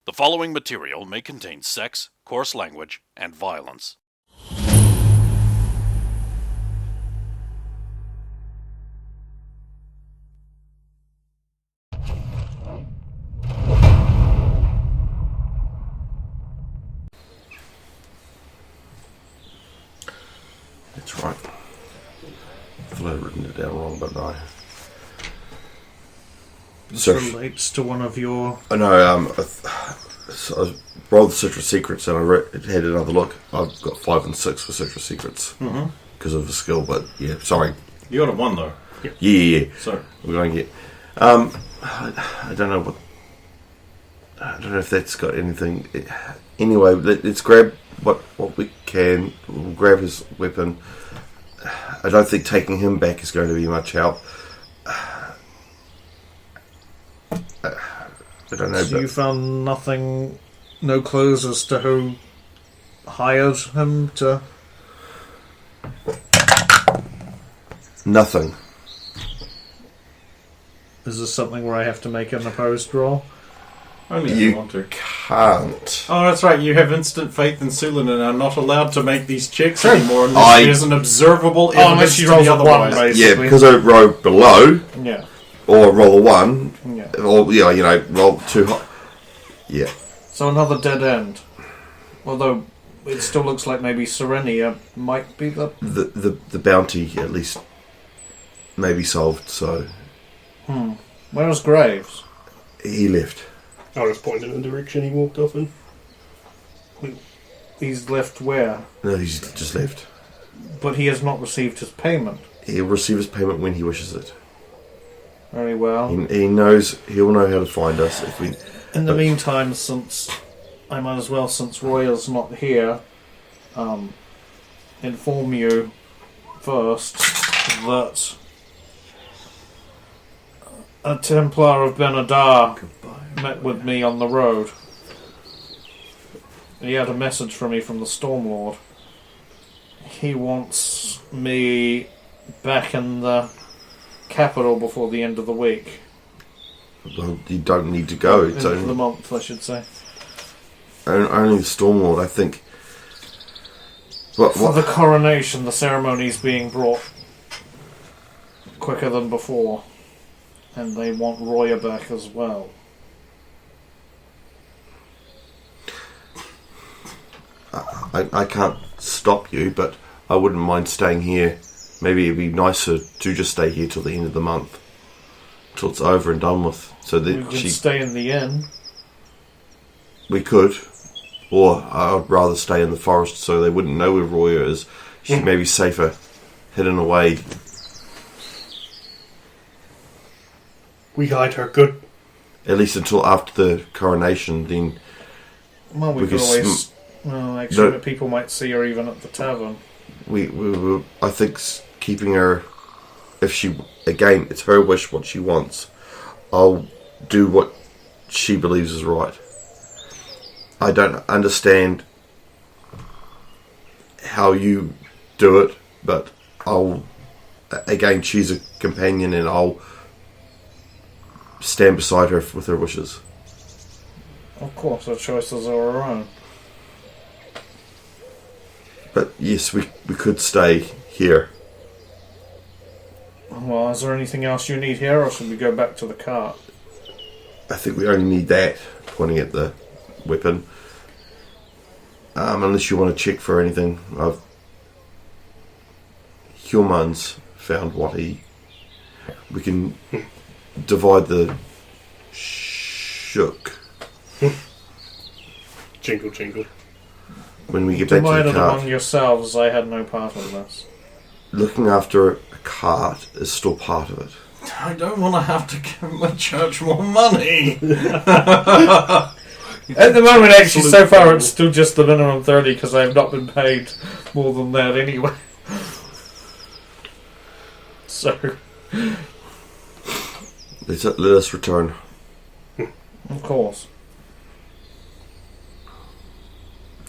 The following material may contain sex, coarse language, and violence. That's right. I thought I'd written it down wrong, but no. This relates to one of your... I know, I rolled the Citrus Secrets and I had another look. I've got 5 and 6 for Citrus Secrets because of the skill, but yeah, sorry. You got a 1 though. Yeah. So we're going to get... I don't know what... I don't know if that's got anything... Anyway, let's grab what we can. We'll grab his weapon. I don't think taking him back is going to be much help. I don't know. So you found nothing, no clues as to who hired him to... Nothing. Is this something where I have to make an opposed roll? only if you want to. Can't. Oh, that's right. You have instant faith in Sulin and are not allowed to make these checks anymore unless there's an observable evidence unless she to rolls the a 1, otherwise. basically. Yeah, because I roll below, Yeah. or roll a 1, Yeah. or roll too high. Yeah. So another dead end. Although it still looks like maybe Serenia might be The bounty at least may be solved. So Where's Graves? he left. I was pointing in the direction he walked off in. He's left where? No, he's just left. But he has not received his payment. He'll receive his payment when he wishes it. Very well. He knows. He'll know how to find us if we. In the meantime, since Roy is not here, inform you first that a Templar of Benadar met with me on the road. He had a message for me from the Stormlord. He wants me back in the capital before the end of the week. Well, you don't need to go. It's End of only the month, I should say. only the Stormlord, I think. For the coronation, the ceremony is being brought quicker than before. And they want Roya back as well. I can't stop you, but I wouldn't mind staying here. Maybe it'd be nicer to just stay here till the end of the month, till it's over and done with. So We that can stay in the inn. we could, or I'd rather stay in the forest so they wouldn't know where Roya is. She may be safer hidden away. We guide her good. At least until after the coronation. Then Well, we We could could always make sure No. that people might see her even at the tavern. we I think keeping her. If she again, it's her wish what she wants. I'll do what she believes is right. I don't understand how you do it, but I'll again. She's a companion, and I'll stand beside her with her wishes. Of course, her choices are her own. But yes, we could stay here. Well, is there anything else you need here, or should we go back to the cart? I think we only need that. Pointing at the weapon. Unless you want to check for anything, Human's found what we can divide the shook Jingle, jingle. when we get back to Divide the it among cart. yourselves, I had no part in this. Looking after a cart is still part of it. I don't want to have to give my church more money. At the moment, actually, so far it's still just the minimum 30 because I have not been paid more than that anyway. So, Let us return. of course.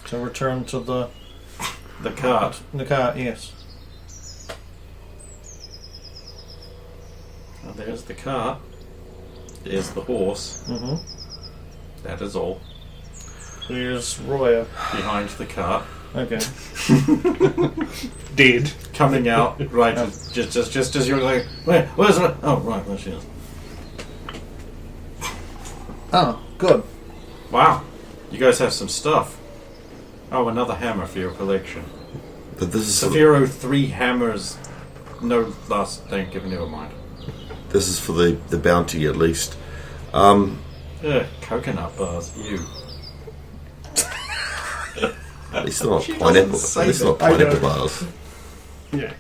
To return to the cart. cart, yes. Now, there's the cart. There's the horse. Mm-hmm. That is all. Where's Roya? Behind the cart. Okay. Dead. Coming out, right, just as you're like, where's her? Oh, right, there she is. Oh, good. Wow, you guys have some stuff. Oh, another hammer for your collection. But this is Saphiro, 3 hammers. No last, don't give, never mind. this is for the bounty at least. Coconut bars, you. At least they're not She pineapple. doesn't say At least that. not pineapple bars. Yeah.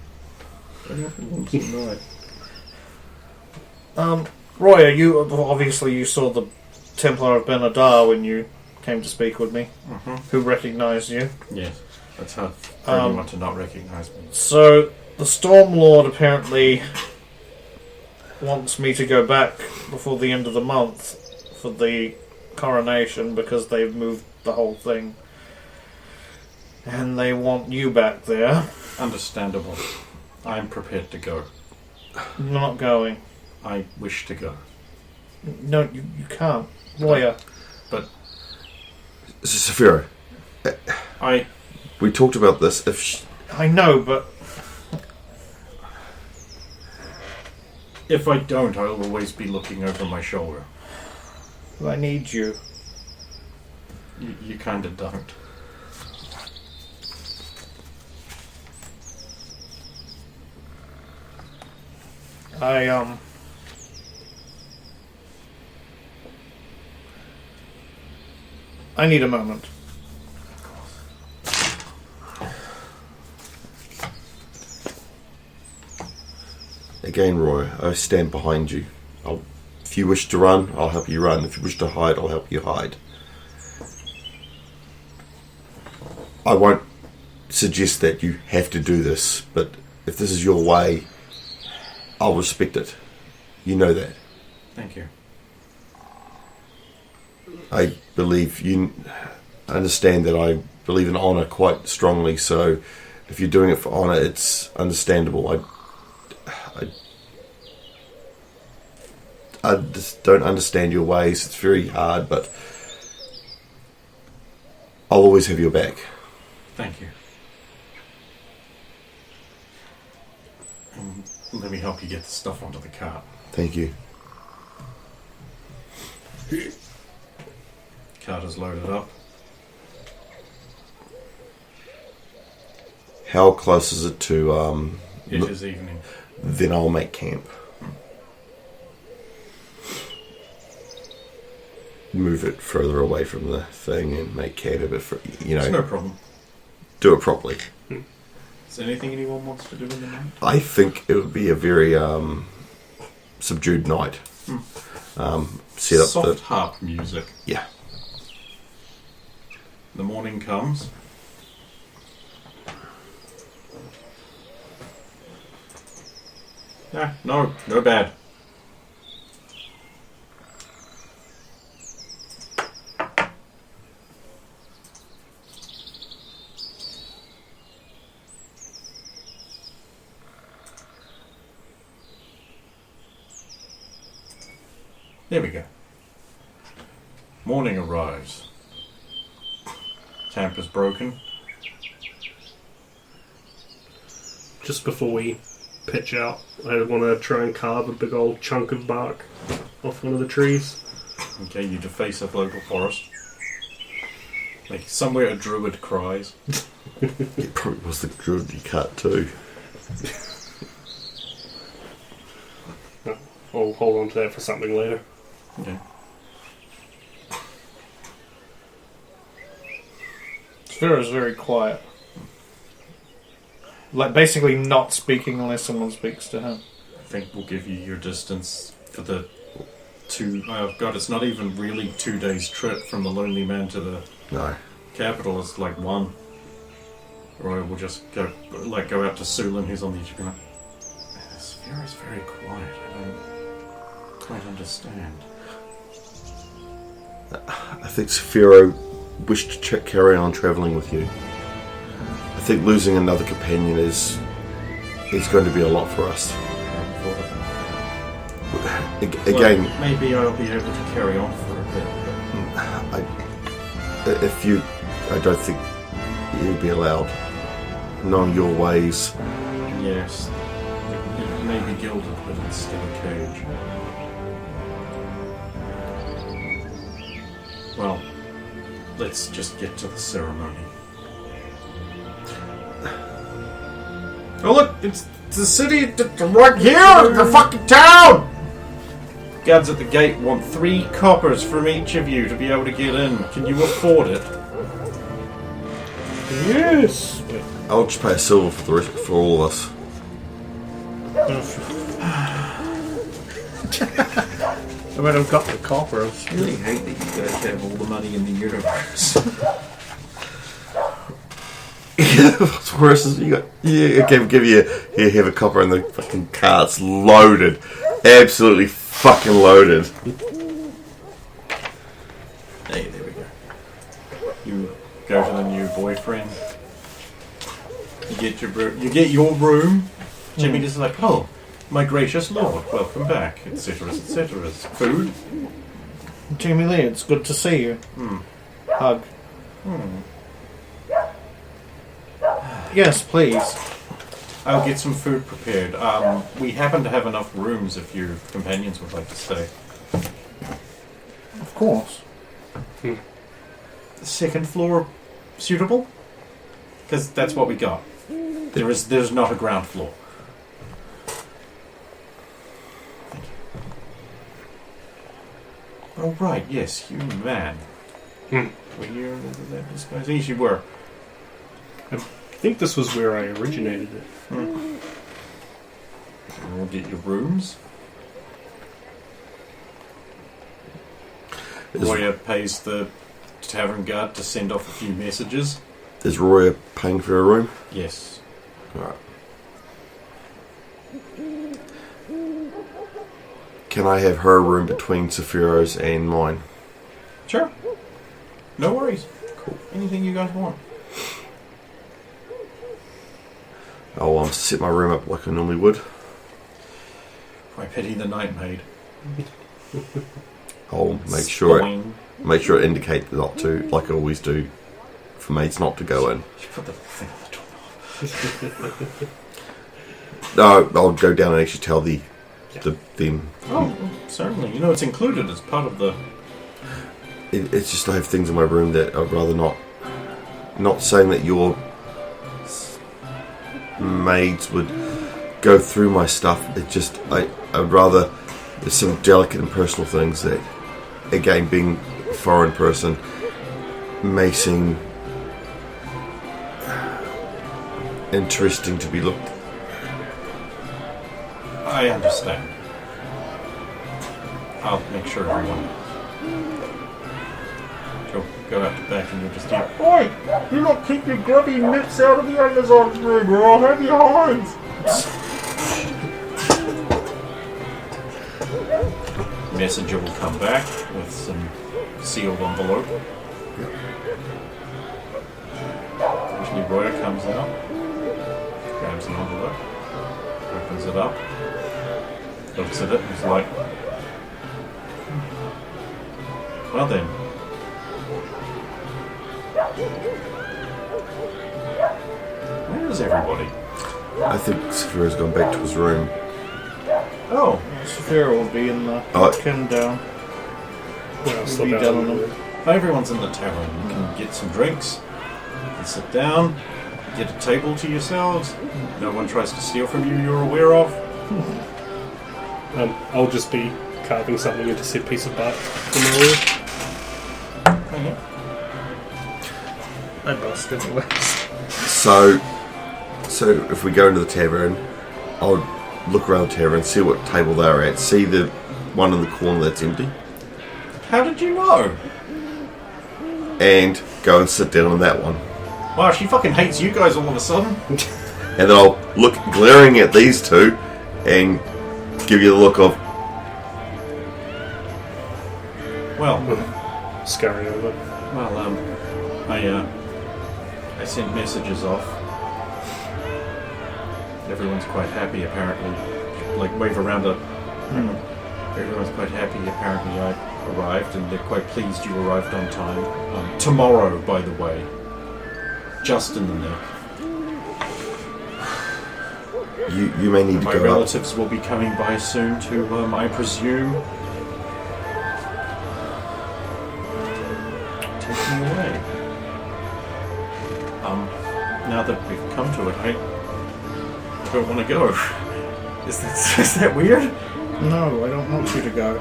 Roya, you obviously you saw the Templar of Ben-Hadar when you came to speak with me, who recognised you. Yes, that's hard for anyone to not recognise me. So the Stormlord apparently wants me to go back before the end of the month for the coronation because they've moved the whole thing. And they want you back there. Understandable. I am prepared to go. You're not going. I wish to go. No, you can't. Roya. But Saphiro, we talked about this. I know, but if I don't, I'll always be looking over my shoulder. I need you. You kind of don't. I need a moment. Again, Roy, I stand behind you. If you wish to run, I'll help you run. If you wish to hide, I'll help you hide. I won't suggest that you have to do this, but if this is your way, I'll respect it. You know that. Thank you. I believe you understand that I believe in honour quite strongly, so if you're doing it for honour, it's understandable. I just don't understand your ways. It's very hard, but I'll always have your back. Thank you. Let me help you get the stuff onto the cart. Thank you. Cart is loaded up. How close is it to... It is evening. Then I'll make camp. Move it further away from the thing and make camp a bit, It's no problem. do it properly. Is there anything anyone wants to do in the night? I think it would be a very subdued night. Set up Soft harp music. Yeah. The morning comes. No bad. There we go. Morning arrives. Tamper's broken. Just before we pitch out, I want to try and carve a big old chunk of bark off one of the trees. Okay, you deface a local forest. Like somewhere a druid cries. It probably was the druid you cut too. I'll hold on to that for something later. Okay. Sphera's very quiet. Like, basically not speaking unless someone speaks to him. I think we'll give you your distance for the 2... Oh god, it's not even really 2 days trip from the Lonely Man to the No. capital. It's like 1. Or we'll just go out to Sulin, who's on the edge of going, Sphera's very quiet. I don't quite understand. I think Saphiro wished to carry on travelling with you. I think losing another companion is going to be a lot for us. I haven't thought of it. Again, Well, maybe I'll be able to carry on for a bit. I I don't think you'd be allowed. Knowing your ways. Yes. It may be gilded, but it's still a cage. Well, let's just get to the ceremony. Oh look, it's the city right here, the fucking town! Guards at the gate want 3 coppers from each of you to be able to get in. Can you afford it? Yes. I'll just pay a silver for all of us. I mean, I've got the coppers. I really hate that you guys have all the money in the universe. What's worse is you got. Yeah, okay, we'll give you. Here, have a copper, and the fucking cart's loaded. Absolutely fucking loaded. Hey, there we go. You go to the new boyfriend. You get your room. Jimmy is like, oh, my gracious lord, welcome back, etc., etc. Food. Jamie Lee, it's good to see you. Hug. Yes, please. I'll get some food prepared. We happen to have enough rooms if your companions would like to stay. Of course. The second floor suitable? Because that's what we got. There's not a ground floor. Thank you. Oh right, yes, you man. Were you that disguise? Yes, you were. I think this was where I originated it. We'll get your rooms. Roya pays the tavern guard to send off a few messages. Is Roya paying for a room? Yes. Alright. Can I have her room between Sephiro's and mine? Sure. No worries. Cool. Anything you guys want. I'll set my room up like I normally would. I pity the night maid. I'll make sure Boing. it indicate not to, like I always do, for maids not to go in. You put the thing on the doorknob. No, I'll go down and actually tell them. Oh, certainly. You know, it's included as part of the... It's just I have things in my room that I'd rather not. Not saying that your maids would go through my stuff. It just I'd rather. There's some delicate and personal things that, again, being a foreign person, may seem interesting to be looked. I understand. I'll make sure everyone... Joe, go out the back and you'll just hear... Oi! You lot keep your grubby mitts out of the Amazon's room or I'll have your hands! Messenger will come back with some sealed envelope. Usually Roya comes out, grabs the envelope, opens it up, looks at it and is like, well then. Where is everybody? I think Sephiro's gone back to his room. Oh. Saphira will be in the ken down. Yeah, I'll We'll slip be out down a on little them. bit. Everyone's in the tavern. You can get some drinks, you can sit down, get a table to yourselves. No one tries to steal from you you're aware of. I'll just be carving something into said piece of bark in my room. I must anyway. So if we go into the tavern, I'll look around the tavern, see what table they're at, see the one in the corner that's empty, How did you know? and go and sit down on that one. Wow, she fucking hates you guys all of a sudden. And then I'll look glaring at these two and give you the look of, Well, Scurry over. I sent messages off. Everyone's quite happy, apparently. Like, wave around a... Everyone's quite happy, apparently. I arrived, and they're quite pleased you arrived on time. Tomorrow, by the way. Just in the nick. You may need to My go relatives will be coming by soon to, I presume, take me away. Now that we've come to it, I don't want to go. Is that weird? No, I don't want you to go.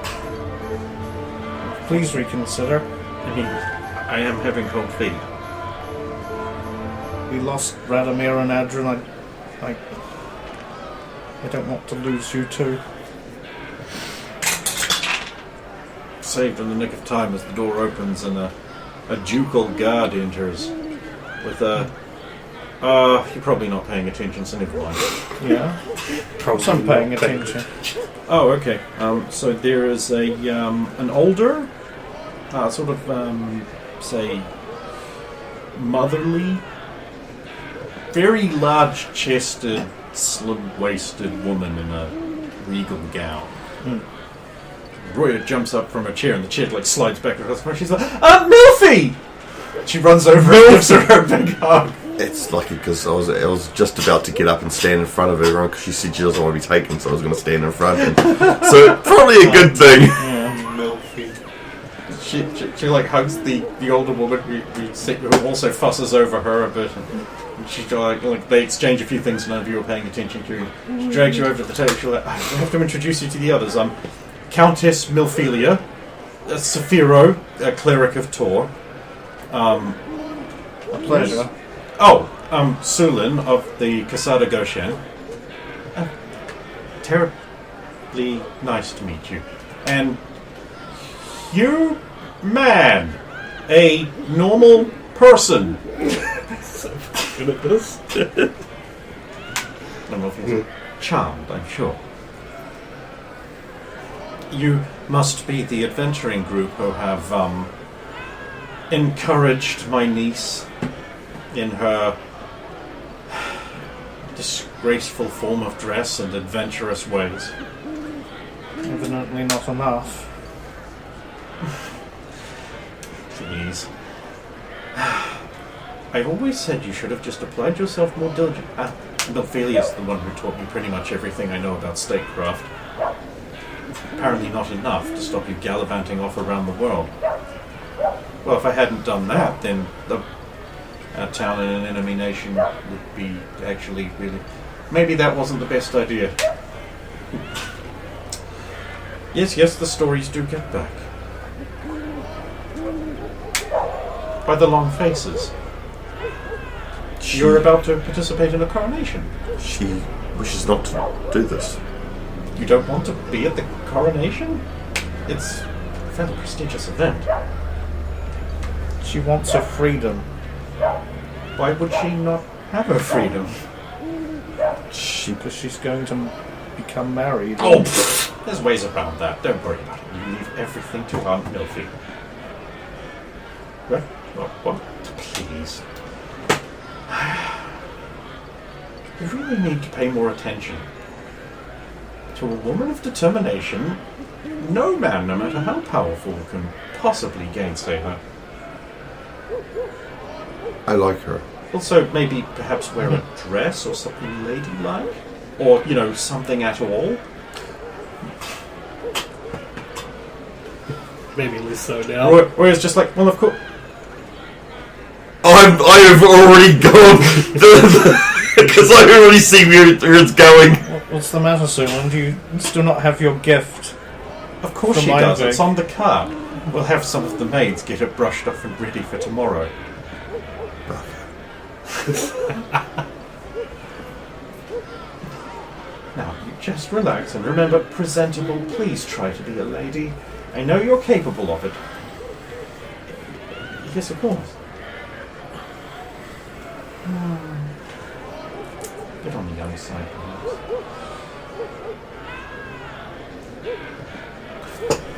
Please reconsider. I mean, I am having cold feet. We lost Radomir and Adrian. I don't want to lose you too. Saved in the nick of time as the door opens and a ducal guard enters with a... you're probably not paying attention, so never mind. Yeah? Probably I'm paying not attention. Oh, okay. So there is an older, sort of, say, motherly, very large-chested, slim-waisted woman in a regal gown. Roya jumps up from her chair, and the chair slides back across her. She's like, "Aunt Milfy!" She runs over and gives her a big hug. It's lucky because I was just about to get up and stand in front of everyone because she said she doesn't want to be taken, so I was going to stand in front. So probably a good thing. Milky. She hugs the older woman who also fusses over her a bit. And she they exchange a few things none of you are paying attention to. She drags you over to the table. She's like, "I have to introduce you to the others. Countess Milphelia, Saphiro, a cleric of Tor. A pleasure. Sulin of the Casada Goshen. Terribly nice to meet you. And you, man, a normal person. So good at this. I don't know if he's charmed, I'm sure. You must be the adventuring group who have encouraged my niece in her disgraceful form of dress and adventurous ways. Evidently not enough. Please. I've always said you should have just applied yourself more diligently. Milphelia's the one who taught me pretty much everything I know about statecraft. Apparently not enough to stop you gallivanting off around the world. Well, if I hadn't done that, then our town in an enemy nation would be actually really... Maybe that wasn't the best idea. Yes, the stories do get back. By the long faces. You're about to participate in a coronation. She wishes not to do this. You don't want to be at the coronation? It's a fairly prestigious event. She wants her freedom. Why would she not have her freedom? Because she's going to become married. Oh, there's ways around that. Don't worry about it. You leave everything to Aunt Milfy. What? Please. You really need to pay more attention. To a woman of determination, no man, no matter how powerful, can possibly gainsay her. I like her. Also, maybe perhaps wear a dress or something ladylike? Or, something at all? Maybe less so now. Or it's just like, well, of course... I have already gone because I've already seen where it's going. What's the matter, Sulan? Do you still not have your gift? Of course she does. It's on the card. We'll have some of the maids get it brushed up and ready for tomorrow. Now, you just relax and remember, presentable, please try to be a lady. I know you're capable of it. Yes, of course. Get on the young side, perhaps.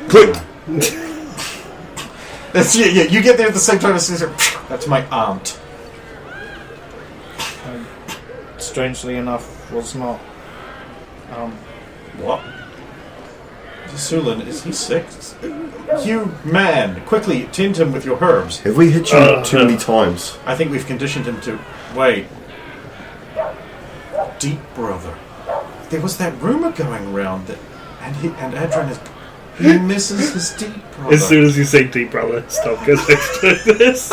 Click! You get there at the same time as Caesar. That's my aunt. Strangely enough, was not. What? Sulin, is he sick? You man, quickly tend him with your herbs. Have we hit you too many times? I think we've conditioned him to wait. Deep brother. There was that rumor going around that, and Adrian he misses his deep brother. As soon as you say deep brother, stop goes next to this.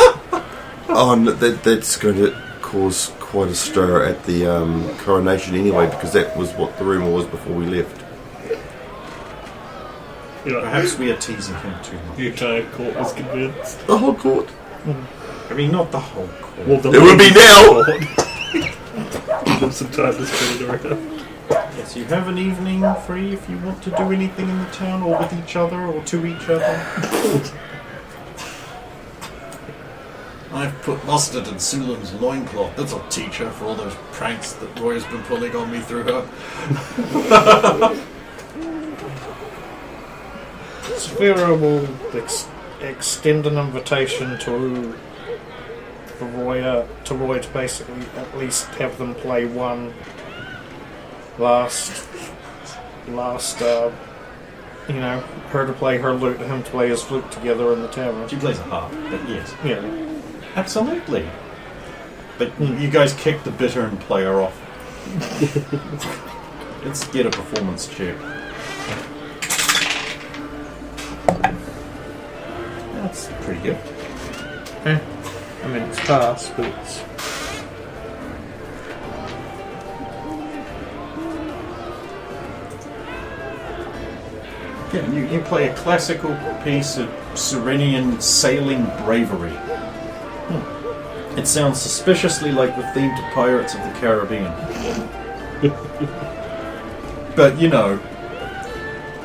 Oh, no, that's going to cause quite a stir at the coronation anyway, because that was what the rumour was before we left. Perhaps we are teasing him too much. The entire court was convinced. The whole court? I mean, not the whole court. Well, It would be now! Give them some time to spin it around. Yes, you have an evening free if you want to do anything in the town, or with each other, or to each other. I've put mustard in Sulan's loincloth. That'll teach her for all those pranks that Roy's been pulling on me through her. Sphero will extend an invitation to Roy to basically at least have them play one last her to play her lute, him to play his flute together in the tavern. She plays a harp, but yes. Yeah. Absolutely. But you guys kicked the bitter and player off. Let's get a performance check. That's pretty good. I mean, it's fast, but it's... Yeah, you play a classical piece of Serenian sailing bravery. It sounds suspiciously like the theme to Pirates of the Caribbean. But, you know,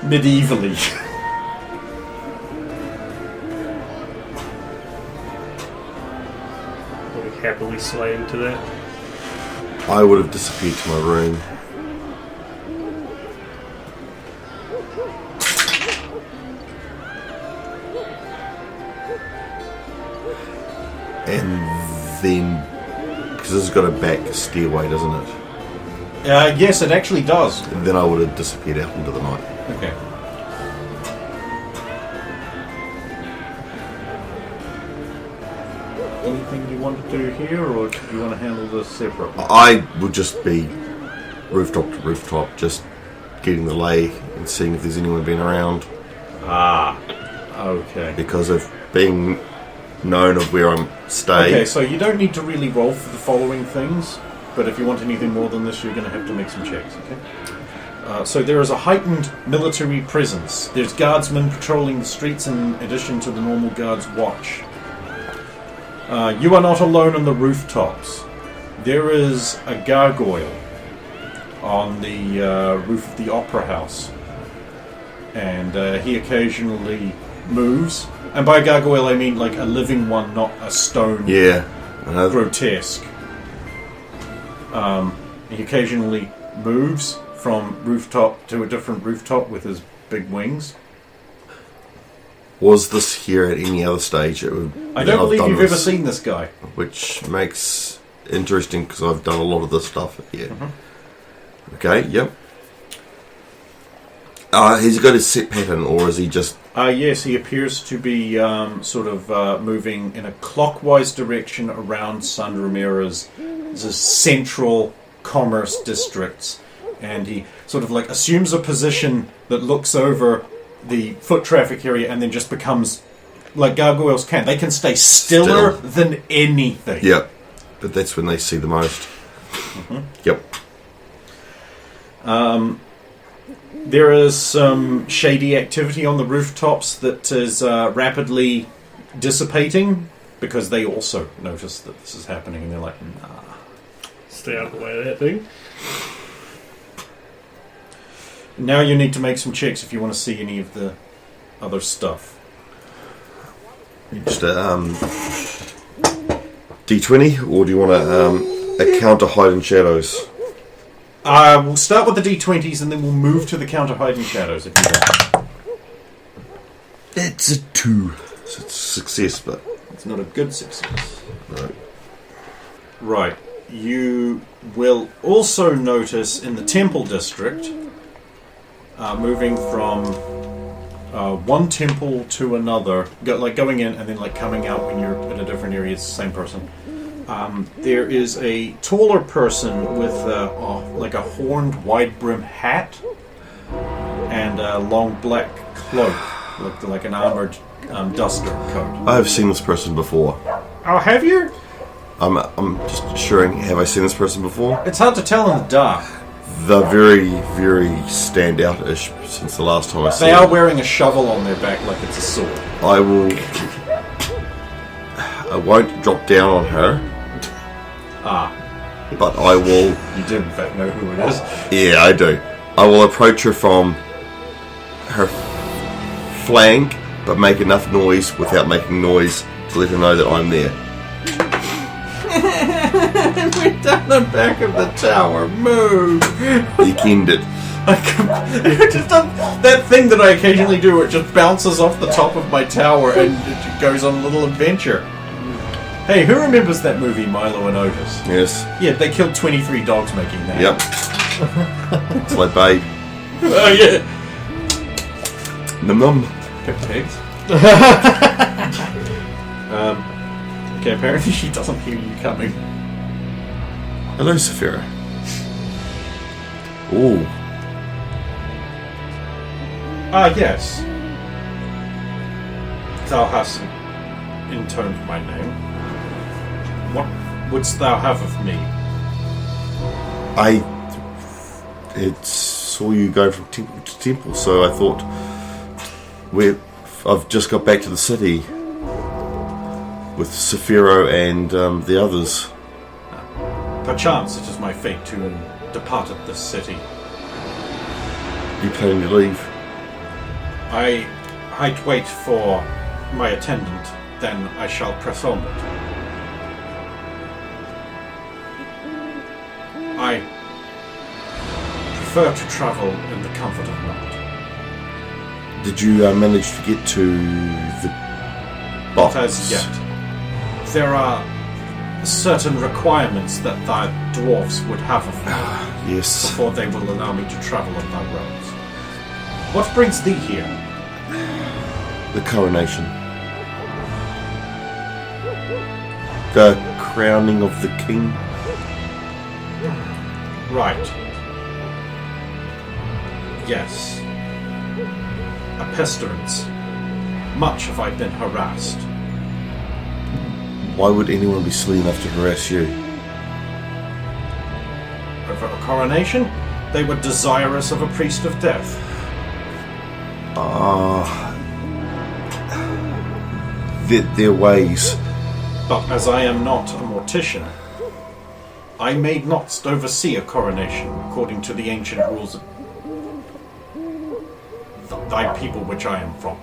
medievally. I'll be happily swaying to that. I would have disappeared to my room. And then, because this has got a back stairway, doesn't it? Yes, it actually does. And then I would have disappeared out into the night. Okay. Anything you want to do here, or do you want to handle this separately? I would just be rooftop to rooftop, just getting the lay and seeing if there's anyone been around. Ah, okay. Because of being known of where I'm staying. Okay, so you don't need to really roll for the following things, but if you want anything more than this, you're going to have to make some checks, okay? So there is a heightened military presence. There's guardsmen patrolling the streets in addition to the normal guards' watch. You are not alone on the rooftops. There is a gargoyle on the roof of the opera house, and he occasionally moves. And by gargoyle I mean like a living one, not a stone grotesque. He occasionally moves from rooftop to a different rooftop with his big wings. Was this here at any other stage? I don't believe you've ever seen this guy. Which makes interesting because I've done a lot of this stuff here. Mm-hmm. Okay, yep. Has he got his set pattern, or is he just... Yes, he appears to be moving in a clockwise direction around San Ramirez, the central commerce districts, and he sort of like assumes a position that looks over the foot traffic area and then just becomes like gargoyles can. They can stay stiller than anything. Yep, but that's when they see the most. Mm-hmm. Yep. There is some shady activity on the rooftops that is rapidly dissipating because they also notice that this is happening and they're like, nah. Stay out of the way of that thing. Now you need to make some checks if you want to see any of the other stuff. Just D20, or do you want a counter hidden shadows? We'll start with the D20s and then we'll move to the counter hiding shadows if you want. It's a 2. So it's a success, but... It's not a good success. No. Right. You will also notice in the Temple District, moving from one temple to another, going in and then like coming out when you're in a different area. It's the same person. There is a taller person with like a horned wide brim hat and a long black cloak, like an armored duster coat. I have seen this person before. Oh, have you? I'm just assuring, have I seen this person before? It's hard to tell in the dark. They're very, very stand-out-ish since the last time I saw They are them. wearing a shovel on their back like it's a sword. I won't drop down on her, but I will... You did in fact know who it is. Yeah, I do. I will approach her from her flank, but make enough noise without making noise to let her know that I'm there. We're down the back of the tower. Move! You kenned it. That thing that I occasionally do, it just bounces off the top of my tower and it goes on a little adventure. Hey, who remembers that movie, Milo and Otis? Yes. Yeah, they killed 23 dogs making that. Yep. It's like, babe. Oh, yeah. Num num. Pigs. Okay, apparently she doesn't hear you coming. Hello, Saphira. Ooh. Yes. Thou hast intoned my name. What wouldst thou have of me? I saw you go from temple to temple, so I thought I've just got back to the city with Saphiro and the others. Perchance it is my fate to depart at this city. You planning to leave? I'd wait for my attendant, then I shall press onward. I prefer to travel in the comfort of night. Did you manage to get to the box? Not as yet. There are certain requirements that thy dwarves would have of me Yes. before they will allow me to travel on thy roads. What brings thee here? The coronation. The crowning of the king. Right. Yes. A pestilence. Much have I been harassed. Why would anyone be silly enough to harass you? Over a coronation, they were desirous of a priest of death. Their ways. But as I am not a mortician, I may not oversee a coronation according to the ancient rules of thy people which I am from.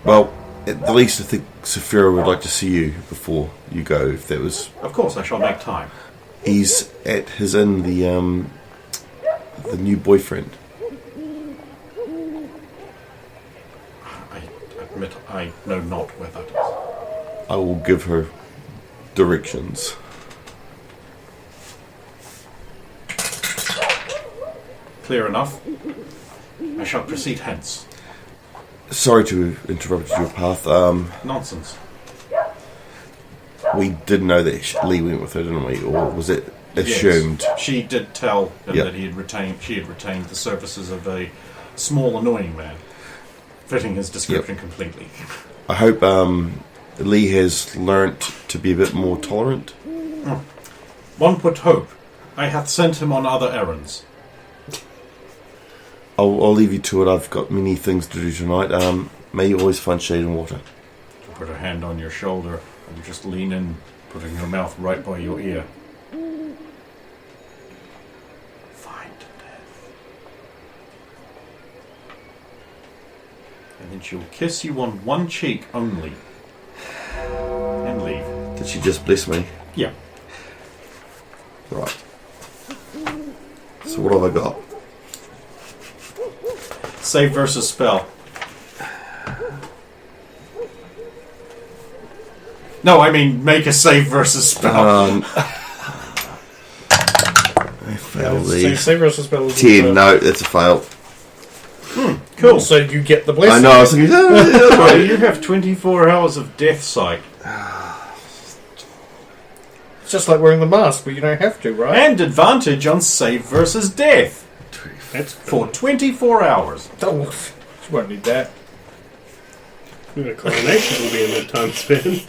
Well, at the least I think Saphira would like to see you before you go, if that was... Of course, I shall make time. He's at his inn, the new boyfriend. I admit I know not where that is. I will give her directions. Clear enough. I shall proceed hence. Sorry to interrupt your path. Nonsense. We did know that Lee went with her, didn't we? Or was it assumed? Yes. She did tell him Yep. that she had retained the services of a small, annoying man, fitting his description completely. I hope Lee has learnt to be a bit more tolerant. One would hope. I hath sent him on other errands. I'll leave you to it. I've got many things to do tonight. May you always find shade and water. Put a hand on your shoulder and just lean in, putting your mouth right by your ear. Find death. And then she'll kiss you on one cheek only. And leave. Did she just bless me? Yeah. Right. So what have I got? Save versus spell. No, I mean make a save versus spell. I failed these. Save versus spell is 10, no, that's a fail. Cool. So you get the I blessing. know. I was thinking, So you have 24 hours of death sight. It's just like wearing the mask, but you don't have to, right? And advantage on save versus death. That's For 24 hours. Oh, you won't need that. The coronation will be in that time span.